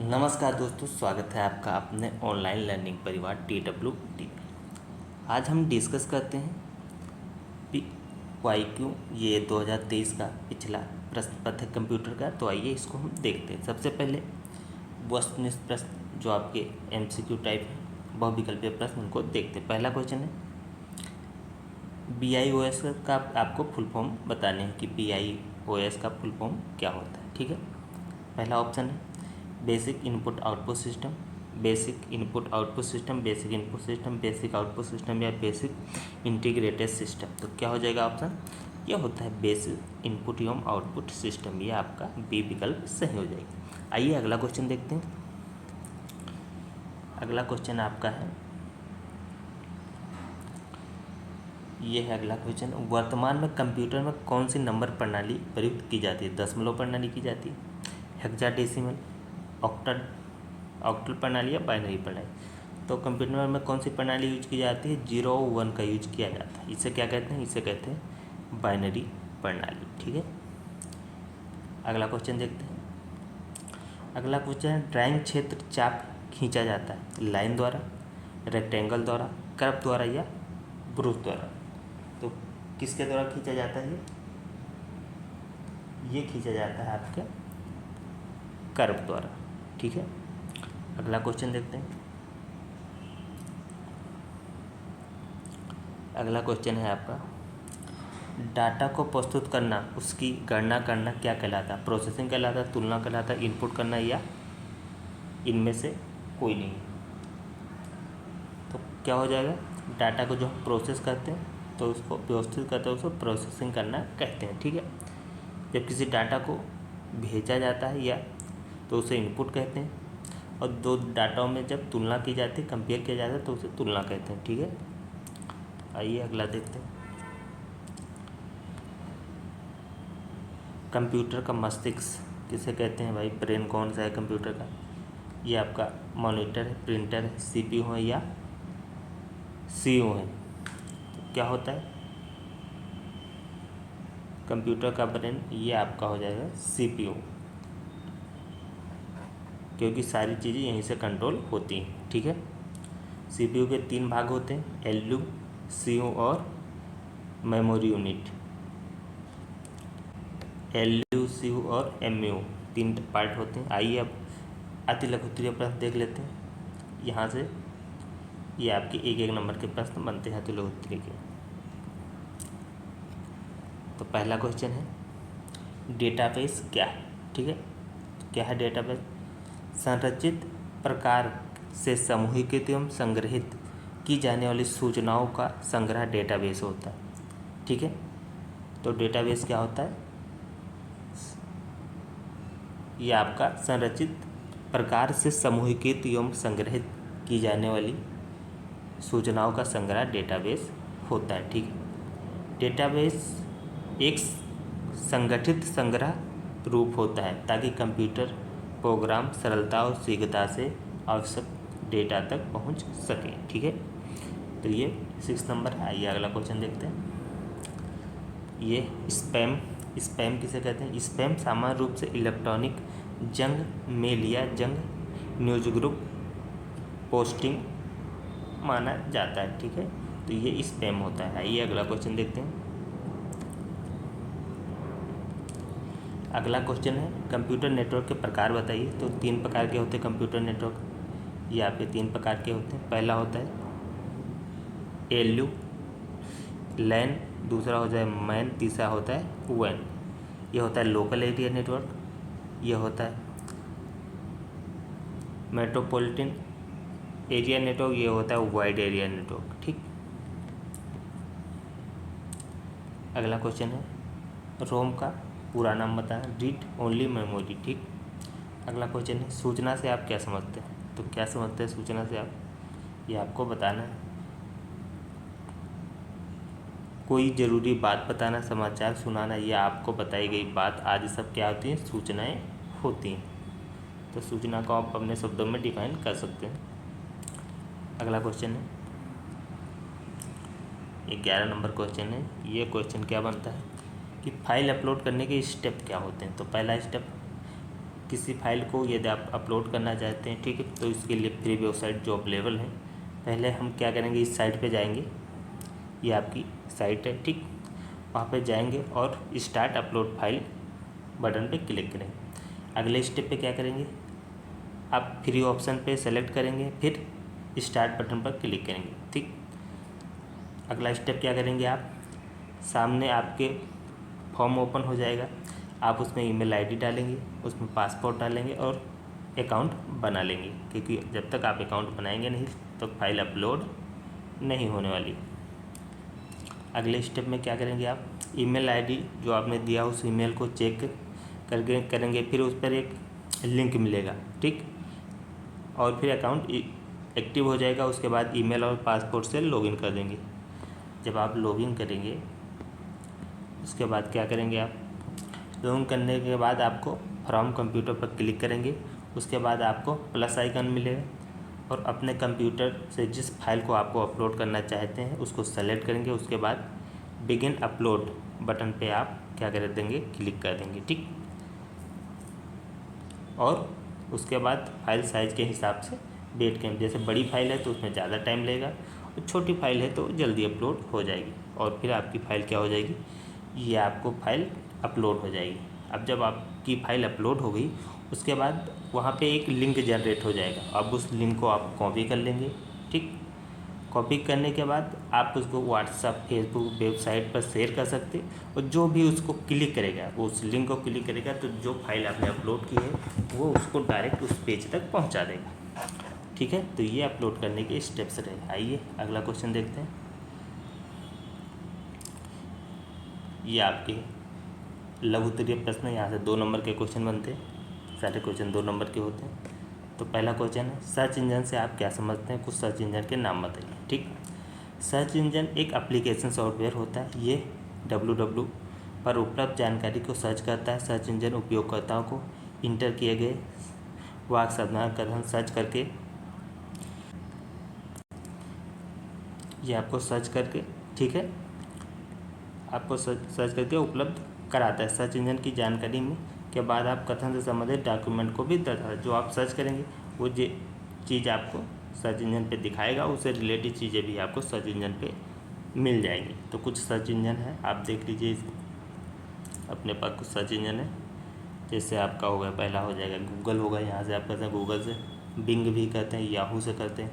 नमस्कार दोस्तों, स्वागत है आपका अपने ऑनलाइन लर्निंग परिवार TWT। आज हम डिस्कस करते हैं PYQ, ये 2023 का पिछला प्रश्न पत्र है कंप्यूटर का। तो आइए इसको हम देखते हैं। सबसे पहले वस्तुनिष्ठ प्रश्न जो आपके MCQ टाइप है, बहुविकल्पीय प्रश्न, उनको देखते हैं। पहला क्वेश्चन है BIOS का आपको फुल फॉर्म बताने हैं कि BIOS का फुल फॉर्म क्या होता है। ठीक है, पहला ऑप्शन है basic input output system, basic input output system, basic input system, basic output system या बेसिक इंटीग्रेटेड सिस्टम। तो क्या हो जाएगा ऑप्शन? यह होता है बेसिक इनपुट एवं आउटपुट सिस्टम। ये आपका बी विकल्प सही हो जाएगा। आइए अगला क्वेश्चन देखते हैं। अगला क्वेश्चन आपका है, ये है अगला क्वेश्चन, वर्तमान में कंप्यूटर में कौन सी नंबर प्रणाली प्रयुक्त की जाती है? दशमलव प्रणाली की जाती है, हेक्साडेसिमल, ऑक्टल प्रणाली या बाइनरी प्रणाली। तो कंप्यूटर में कौन सी प्रणाली यूज की जाती है? 0 1 का यूज किया जाता है। इसे क्या कहते हैं? इसे कहते हैं बाइनरी प्रणाली। ठीक है, अगला क्वेश्चन देखते हैं। अगला क्वेश्चन है ड्राइंग क्षेत्र चाप खींचा जाता है लाइन द्वारा, रेक्टेंगल द्वारा, कर्व द्वारा या ब्रूस द्वारा। तो किसके द्वारा खींचा जाता है? ये खींचा जाता है आपके कर्व द्वारा। ठीक है, अगला क्वेश्चन देखते हैं। अगला क्वेश्चन है आपका, डाटा को प्रस्तुत करना, उसकी गणना करना क्या कहलाता है? प्रोसेसिंग कहलाता है, तुलना कहलाता है, इनपुट करना या इनमें से कोई नहीं। तो क्या हो जाएगा? डाटा को जो हम प्रोसेस करते हैं तो उसको व्यवस्थित करते हैं, उसको प्रोसेसिंग करना कहते हैं। ठीक है, जब किसी डाटा को भेजा जाता है या तो उसे इनपुट कहते हैं, और दो डाटाओं में जब तुलना की जाती है, कंपेयर किया जाता है, तो उसे तुलना कहते हैं। ठीक है, आइए अगला देखते हैं। कंप्यूटर का मस्तिष्क किसे कहते हैं भाई? ब्रेन कौन सा है कंप्यूटर का? ये आपका मॉनिटर है, प्रिंटर है, CPU है या CO है? तो क्या होता है कंप्यूटर का ब्रेन? ये आपका हो जाएगा CPU, क्योंकि सारी चीज़ें यहीं से कंट्रोल होती हैं। ठीक है, CPU के 3 भाग होते हैं, LU, CO और मेमोरी यूनिट। LU, CO और MU 3 पार्ट होते हैं। आइए अब अति लघुत्तरीय प्रश्न देख लेते हैं। यहाँ से ये आपके एक एक नंबर के प्रश्न बनते हैं अति लघुत्तरीय के। तो पहला क्वेश्चन है डेटाबेस क्या है? ठीक है, क्या है डेटाबेस? संरचित प्रकार से समूहीकृत एवं संग्रहित की जाने वाली सूचनाओं का संग्रह डेटाबेस होता है। ठीक है, तो डेटाबेस क्या होता है? ये आपका संरचित प्रकार से समूहीकृत एवं संग्रहित की जाने वाली सूचनाओं का संग्रह डेटाबेस होता है। ठीक है, डेटाबेस एक संगठित संग्रह रूप होता है ताकि कंप्यूटर प्रोग्राम सरलता और शीघ्रता से आवश्यक डेटा तक पहुंच सके। ठीक है, तो ये 6 नंबर है। आइए अगला क्वेश्चन देखते हैं। ये स्पैम किसे कहते हैं? स्पैम सामान्य रूप से इलेक्ट्रॉनिक जंग, मेल या जंग, न्यूज ग्रुप पोस्टिंग माना जाता है। ठीक है, तो ये स्पैम होता है। आइए अगला क्वेश्चन देखते हैं। अगला क्वेश्चन है कंप्यूटर नेटवर्क के प्रकार बताइए। तो 3 प्रकार के होते हैं कंप्यूटर नेटवर्क। ये आपके 3 प्रकार के होते हैं। पहला होता है LU लैन, दूसरा हो जाए मैन, तीसरा होता है WAN। ये होता है लोकल एरिया नेटवर्क, ये होता है मेट्रोपॉलिटन एरिया नेटवर्क, ये होता है वाइड एरिया नेटवर्क। ठीक, अगला क्वेश्चन है रोम का पूरा नाम बताएं। Read only memory. ठीक, अगला क्वेश्चन है सूचना से आप क्या समझते हैं? तो क्या समझते हैं सूचना से आप? ये आपको बताना है। कोई ज़रूरी बात बताना, समाचार सुनाना, या आपको बताई गई बात आदि सब क्या होती हैं? सूचनाएं होती हैं। तो सूचना को आप अपने शब्दों में डिफाइन कर सकते हैं। अगला क्वेश्चन है, ये 11 नंबर क्वेश्चन है। ये क्वेश्चन क्या बनता है कि फाइल अपलोड करने के स्टेप क्या होते हैं? तो पहला स्टेप किसी फाइल को यदि आप अपलोड करना चाहते हैं, ठीक है, तो इसके लिए फ्री वेबसाइट जो अवेलेबल है, पहले हम क्या करेंगे, इस साइट पे जाएंगे, ये आपकी साइट है, ठीक, वहाँ पे जाएंगे और स्टार्ट अपलोड फाइल बटन पे क्लिक करेंगे। अगले स्टेप पे क्या करेंगे, आप फ्री ऑप्शन पे सेलेक्ट करेंगे, फिर स्टार्ट बटन पर क्लिक करेंगे, ठीक। अगला स्टेप क्या करेंगे, आप सामने आपके फॉर्म ओपन हो जाएगा, आप उसमें ईमेल आईडी डालेंगे, उसमें पासपोर्ट डालेंगे और अकाउंट बना लेंगे, क्योंकि जब तक आप अकाउंट बनाएंगे नहीं तो फाइल अपलोड नहीं होने वाली। अगले स्टेप में क्या करेंगे, आप ईमेल आईडी जो आपने दिया उस ईमेल को चेक करके करेंगे, फिर उस पर एक लिंक मिलेगा, ठीक, और फिर अकाउंट एक्टिव हो जाएगा। उसके बाद ईमेल और पासपोर्ट से लॉगिन कर देंगे। जब आप लॉगिन करेंगे उसके बाद क्या करेंगे, आप लॉगिन करने के बाद आपको फ्रॉम कंप्यूटर पर क्लिक करेंगे, उसके बाद आपको प्लस आइकन मिलेगा और अपने कंप्यूटर से जिस फाइल को आपको अपलोड करना चाहते हैं उसको सेलेक्ट करेंगे। उसके बाद बिगिन अपलोड बटन पे आप क्या कर देंगे, क्लिक कर देंगे, ठीक, और उसके बाद फाइल साइज़ के हिसाब से वेट करें। जैसे बड़ी फाइल है तो उसमें ज़्यादा टाइम लगेगा और छोटी फाइल है तो जल्दी अपलोड हो जाएगी और फिर आपकी फ़ाइल क्या हो जाएगी, ये आपको फाइल अपलोड हो जाएगी। अब जब आपकी फ़ाइल अपलोड हो गई उसके बाद वहाँ पे एक लिंक जनरेट हो जाएगा। अब उस लिंक को आप कॉपी कर लेंगे, ठीक, कॉपी करने के बाद आप उसको व्हाट्सएप, फेसबुक, वेबसाइट पर शेयर कर सकते, और जो भी उसको क्लिक करेगा, उस लिंक को क्लिक करेगा तो जो फाइल आपने अपलोड की है वो उसको डायरेक्ट उस पेज तक पहुंचा देगा, ठीक है। तो ये अपलोड करने के स्टेप्स रहे। आइए अगला क्वेश्चन देखते हैं। ये आपके लघु उत्तरीय प्रश्न, यहाँ से 2 नंबर के क्वेश्चन बनते हैं, सारे क्वेश्चन 2 नंबर के होते हैं। तो पहला क्वेश्चन है, सर्च इंजन से आप क्या समझते हैं, कुछ सर्च इंजन के नाम बताइए, ठीक। सर्च इंजन एक एप्लीकेशन सॉफ्टवेयर होता है, ये www पर उपलब्ध जानकारी को सर्च करता है। सर्च इंजन उपयोगकर्ताओं को इंटर किए गए वाक्य साधारणीकरण सर्च करके, ये आपको सर्च करके, ठीक है, आपको सर्च करके उपलब्ध कराता है। सर्च इंजन की जानकारी में के बाद आप कथन से संबंधित डॉक्यूमेंट को भी दर्शाता है। जो आप सर्च करेंगे वो जो चीज़ आपको सर्च इंजन पे दिखाएगा, उससे रिलेटेड चीज़ें भी आपको सर्च इंजन पे मिल जाएंगी। तो कुछ सर्च इंजन है, आप देख लीजिए, अपने पास कुछ सर्च इंजन है। जैसे आपका हो गया, पहला हो जाएगा गूगल होगा, यहाँ से आप करते हैं गूगल से, बिंग भी करते हैं, याहू से करते हैं,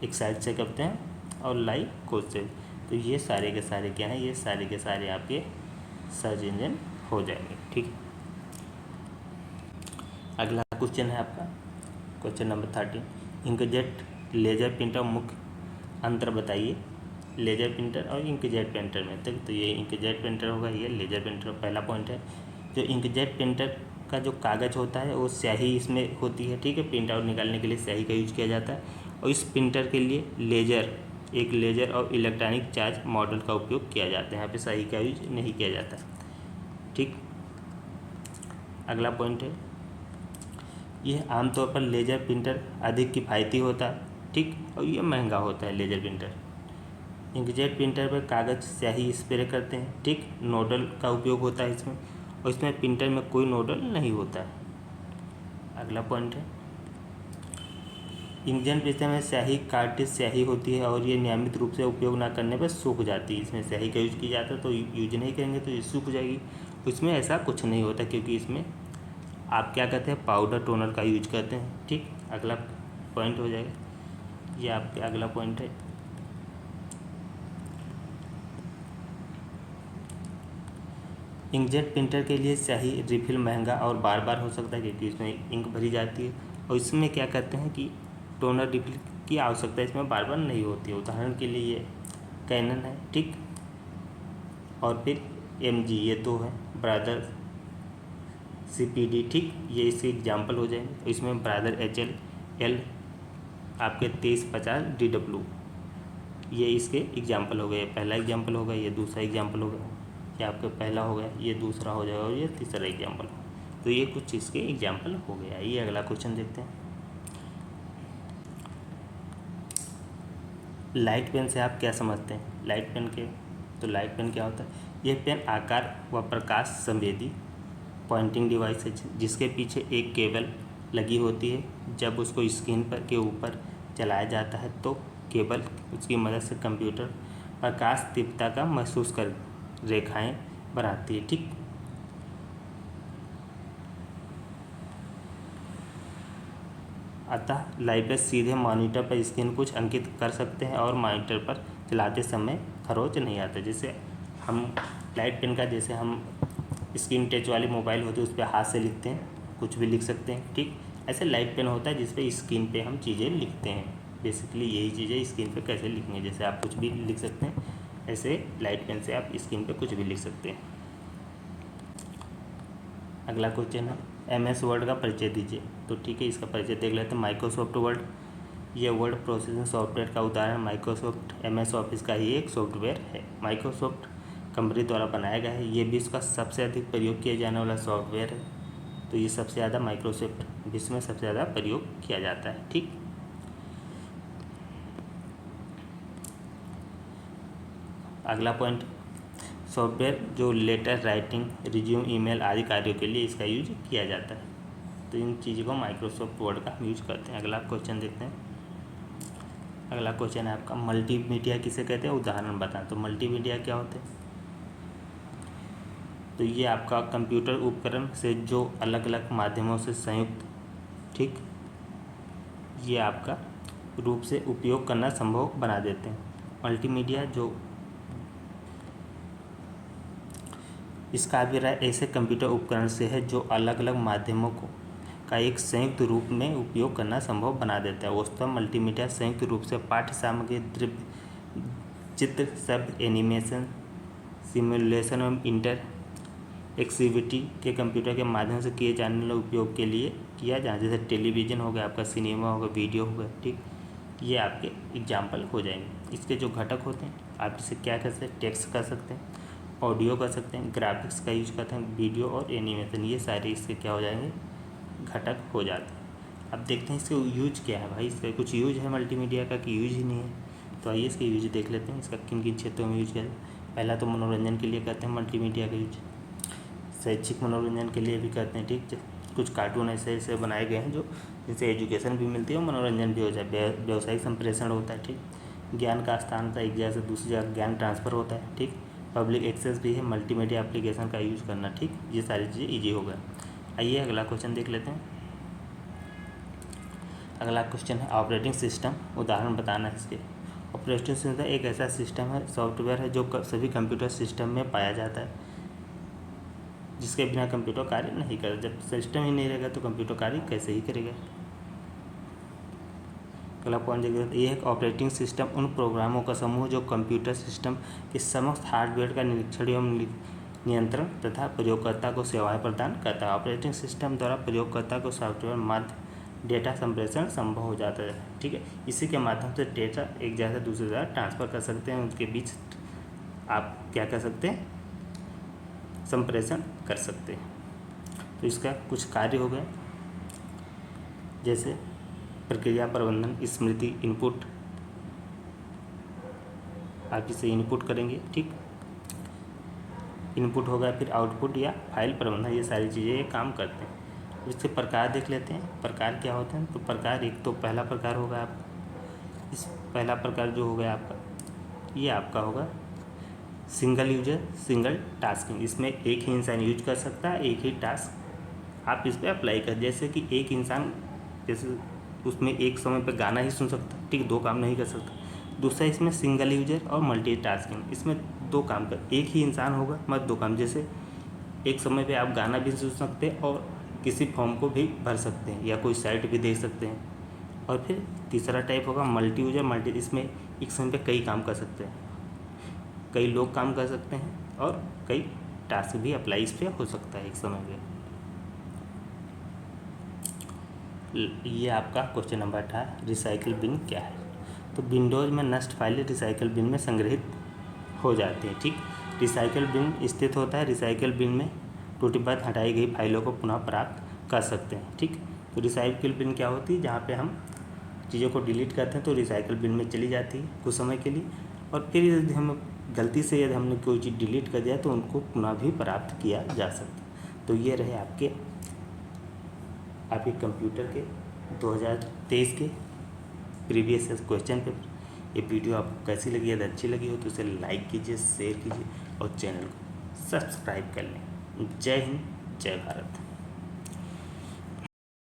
एक साइट से करते हैं और लाइव कोड से। तो ये सारे के सारे क्या हैं, ये सारे के सारे आपके सर्च इंजन हो जाएंगे, ठीक। अगला क्वेश्चन है आपका question number 13, inkjet laser printer मुख्य अंतर बताइए लेजर प्रिंटर और इंकजेट प्रिंटर में। तो ये इंकजेट प्रिंटर होगा, ये लेजर प्रिंटर। पहला पॉइंट है, जो इंकजेट प्रिंटर का जो कागज़ होता है वो स्याही इसमें होती है, ठीक है, प्रिंट आउट निकालने के लिए स्याही का यूज किया जाता है। और इस प्रिंटर के लिए एक लेजर और इलेक्ट्रॉनिक चार्ज मॉडल का उपयोग किया जाता है, यहाँ पे स्याही का यूज नहीं किया जाता, ठीक। अगला पॉइंट है, यह आमतौर पर लेजर प्रिंटर अधिक किफ़ायती होता है, ठीक, और ये महंगा होता है लेजर प्रिंटर। इंकजेट प्रिंटर पर कागज़ स्याही स्प्रे करते हैं, ठीक, नोडल का उपयोग होता है इसमें, और इसमें प्रिंटर में कोई नोडल नहीं होता है। अगला पॉइंट है, इंकजेट प्रिंटर में स्याही कार्ट्रिज स्याही होती है और ये नियमित रूप से उपयोग ना करने पर सूख जाती है। इसमें स्याही का यूज किया जाता है, तो यूज नहीं करेंगे तो ये सूख जाएगी। इसमें ऐसा कुछ नहीं होता, क्योंकि इसमें आप क्या करते हैं, पाउडर टोनर का यूज करते हैं, ठीक। अगला पॉइंट हो जाएगा, ये आपके अगला पॉइंट है, इंकजेट प्रिंटर के लिए स्याही रिफिल महंगा और बार बार हो सकता है, क्योंकि इसमें इंक भरी जाती है। और इसमें क्या करते हैं कि टोनर रिफिल की आवश्यकता इसमें बार बार नहीं होती है। उदाहरण के लिए ये कैनन है, ठीक, और फिर MG, ये तो है ब्रादर CPD, ठीक, ये इसके एग्जाम्पल हो जाएंगे। इसमें ब्रादर HL आपके 2350 DW, ये इसके एग्जाम्पल हो गए। पहला एग्जाम्पल होगा, ये दूसरा एग्जाम्पल होगा, ये आपका पहला हो गया, ये दूसरा हो जाएगा और ये तीसरा एग्जाम्पल हो। तो ये कुछ इसके एग्जाम्पल हो गया। ये अगला क्वेश्चन देखते हैं, लाइट पेन से आप क्या समझते हैं। लाइट पेन क्या होता है, यह पेन आकार व प्रकाश संवेदी पॉइंटिंग डिवाइस है जिसके पीछे एक केबल लगी होती है। जब उसको स्क्रीन पर के ऊपर चलाया जाता है तो केबल उसकी मदद से कंप्यूटर प्रकाश तीव्रता का महसूस कर रेखाएं बनाती है। ठीक, अतः लाइब्रेरी सीधे मॉनिटर पर स्क्रीन कुछ अंकित कर सकते हैं और मॉनिटर पर चलाते समय खरोच नहीं आता। जैसे हम लाइट पेन का, जैसे हम स्क्रीन टच वाली मोबाइल होती है उस पर हाथ से लिखते हैं, कुछ भी लिख सकते हैं। ठीक, ऐसे लाइट पेन होता है जिस पे स्क्रीन पे हम चीज़ें लिखते हैं। बेसिकली यही चीज़ें स्क्रीन पे कैसे लिखेंगे, जैसे आप कुछ भी लिख सकते हैं, ऐसे लाइट पेन से आप स्क्रीन पे कुछ भी लिख सकते हैं। अगला क्वेश्चन है MS वर्ड का परिचय दीजिए। तो ठीक है, इसका परिचय देख लेते हैं। माइक्रोसॉफ्ट वर्ड, ये वर्ड प्रोसेसिंग सॉफ्टवेयर का उदाहरण माइक्रोसॉफ्ट MS ऑफिस का ही एक सॉफ्टवेयर है। माइक्रोसॉफ्ट कंपनी द्वारा बनाया गया है। ये विश्व का सबसे अधिक प्रयोग किया जाने वाला सॉफ्टवेयर है। तो ये सबसे ज़्यादा माइक्रोसॉफ्ट विश्व में सबसे ज़्यादा प्रयोग किया जाता है। ठीक, अगला पॉइंट, सॉफ्टवेयर जो लेटर राइटिंग, रिज्यूम, ईमेल आदि कार्यों के लिए इसका यूज किया जाता है। तो इन चीज़ों को माइक्रोसॉफ्ट वर्ड का यूज करते हैं। अगला क्वेश्चन देखते हैं। अगला क्वेश्चन है आपका, मल्टीमीडिया किसे कहते हैं, उदाहरण बताएं। तो मल्टीमीडिया क्या होते हैं? तो ये आपका कंप्यूटर उपकरण से जो अलग अलग माध्यमों से संयुक्त, ठीक, ये आपका रूप से उपयोग करना संभव बना देते हैं। मल्टीमीडिया जो इसका अभिप्राय ऐसे कंप्यूटर उपकरण से है जो अलग अलग माध्यमों को का एक संयुक्त रूप में उपयोग करना संभव बना देता है। वस्तुतः मल्टीमीडिया संयुक्त रूप से पाठ्य सामग्री, दृश्य, चित्र, शब्द, एनिमेशन, सिमुलेशन एवं इंटर एक्टिविटी के कंप्यूटर के माध्यम से किए जाने वाले उपयोग के लिए किया जाए। जैसे टेलीविज़न हो गया, आपका सिनेमा हो गया, वीडियो हो गया। ठीक, ये आपके एग्जाम्पल हो जाएंगे। इसके जो घटक होते हैं, आप इसे क्या कर सकते हैं, टेक्स्ट कर सकते हैं, ऑडियो कर सकते हैं, ग्राफिक्स का यूज करते हैं, वीडियो और एनिमेशन, ये सारे इसके क्या हो जाएंगे, घटक हो जाते हैं। अब देखते हैं इसका यूज क्या है। भाई इसका कुछ यूज है मल्टीमीडिया का कि यूज ही नहीं है? तो आइए इसके यूज देख लेते हैं। इसका किन किन क्षेत्रों में यूज किया जाए। पहला तो मनोरंजन के लिए करते हैं मल्टीमीडिया का यूज, शैक्षिक मनोरंजन के लिए भी करते हैं। ठीक, कुछ कार्टून ऐसे ऐसे बनाए गए हैं जो जिनसे एजुकेशन भी मिलती है और मनोरंजन भी हो जाए। व्यवसायिक संप्रेषण होता है। ठीक, ज्ञान का स्थान था, एक जगह से दूसरी जगह ज्ञान ट्रांसफ़र होता है। ठीक, पब्लिक एक्सेस भी है मल्टीमीडिया एप्लीकेशन का यूज करना। ठीक, ये सारी चीज़ें ईजी हो गया। आइए अगला क्वेश्चन देख लेते हैं। अगला क्वेश्चन है ऑपरेटिंग सिस्टम, उदाहरण बताना है इसके। ऑपरेटिंग सिस्टम एक ऐसा सिस्टम है, सॉफ्टवेयर है जो सभी कंप्यूटर सिस्टम में पाया जाता है, जिसके बिना कंप्यूटर कार्य नहीं करता। जब सिस्टम ही नहीं रहेगा तो कंप्यूटर कार्य कैसे ही करेगा। अगला पॉइंट देखिए, ये एक ऑपरेटिंग सिस्टम उन प्रोग्रामों का समूह जो कंप्यूटर सिस्टम के समस्त हार्डवेयर का निरीक्षण एवं नियंत्रण तथा प्रयोगकर्ता को सेवाएं प्रदान करता है। ऑपरेटिंग सिस्टम द्वारा प्रयोगकर्ता को सॉफ्टवेयर माध्य डेटा संप्रेषण संभव हो जाता है। ठीक है, इसी के माध्यम से डेटा एक जगह से दूसरी जगह ट्रांसफ़र कर सकते हैं, उनके बीच आप क्या कर सकते हैं, संप्रेषण कर सकते हैं। तो इसका कुछ कार्य हो गए, जैसे प्रक्रिया प्रबंधन, स्मृति, इनपुट, आप इसे इनपुट करेंगे। ठीक, इनपुट होगा, फिर आउटपुट या फाइल प्रबंधन, ये सारी चीज़ें ये काम करते हैं। इसके प्रकार देख लेते हैं, प्रकार क्या होते हैं। तो प्रकार, एक तो पहला प्रकार होगा आपका, इस पहला प्रकार जो होगा आपका, ये आपका होगा सिंगल यूजर सिंगल टास्किंग। इसमें एक ही इंसान यूज कर सकता है, एक ही टास्क आप इस पर अप्लाई कर। जैसे कि एक इंसान, जैसे उसमें एक समय पर गाना ही सुन सकता है, ठीक, दो काम नहीं कर सकता। दूसरा इसमें सिंगल यूजर और मल्टीटास्किंग, इसमें दो काम कर, एक ही इंसान होगा मत दो काम। जैसे एक समय पे आप गाना भी सुन सकते हैं और किसी फॉर्म को भी भर सकते हैं या कोई साइट भी देख सकते हैं। और फिर तीसरा टाइप होगा मल्टी यूजर, इसमें एक समय पे कई काम कर सकते हैं, कई लोग काम कर सकते हैं और कई टास्क भी अप्लाई इस पर हो सकता है एक समय पे। ये आपका क्वेश्चन नंबर 18, रिसाइकिल बिन क्या है। तो विंडोज़ में नष्ट फाइलें रिसाइकिल बिन में संग्रहित हो जाती हैं। ठीक, रिसाइकिल बिन स्थित होता है। रिसाइकिल बिन में टूटी बाद हटाई गई फाइलों को पुनः प्राप्त कर सकते हैं। ठीक, तो रिसाइकिल बिन क्या होती है, जहाँ पे हम चीज़ों को डिलीट करते हैं तो रिसाइकिल बिन में चली जाती है कुछ समय के लिए, और फिर यदि हम गलती से यदि हमने कोई चीज़ डिलीट कर दिया तो उनको पुनः भी प्राप्त किया जा सकता है। तो ये रहे आपके कंप्यूटर के 2023 के प्रीवियस क्वेश्चन पेपर। ये वीडियो आपको कैसी लगी? यदि अच्छी लगी हो तो इसे लाइक कीजिए, शेयर कीजिए और चैनल को सब्सक्राइब कर लें। जय हिंद, जय भारत।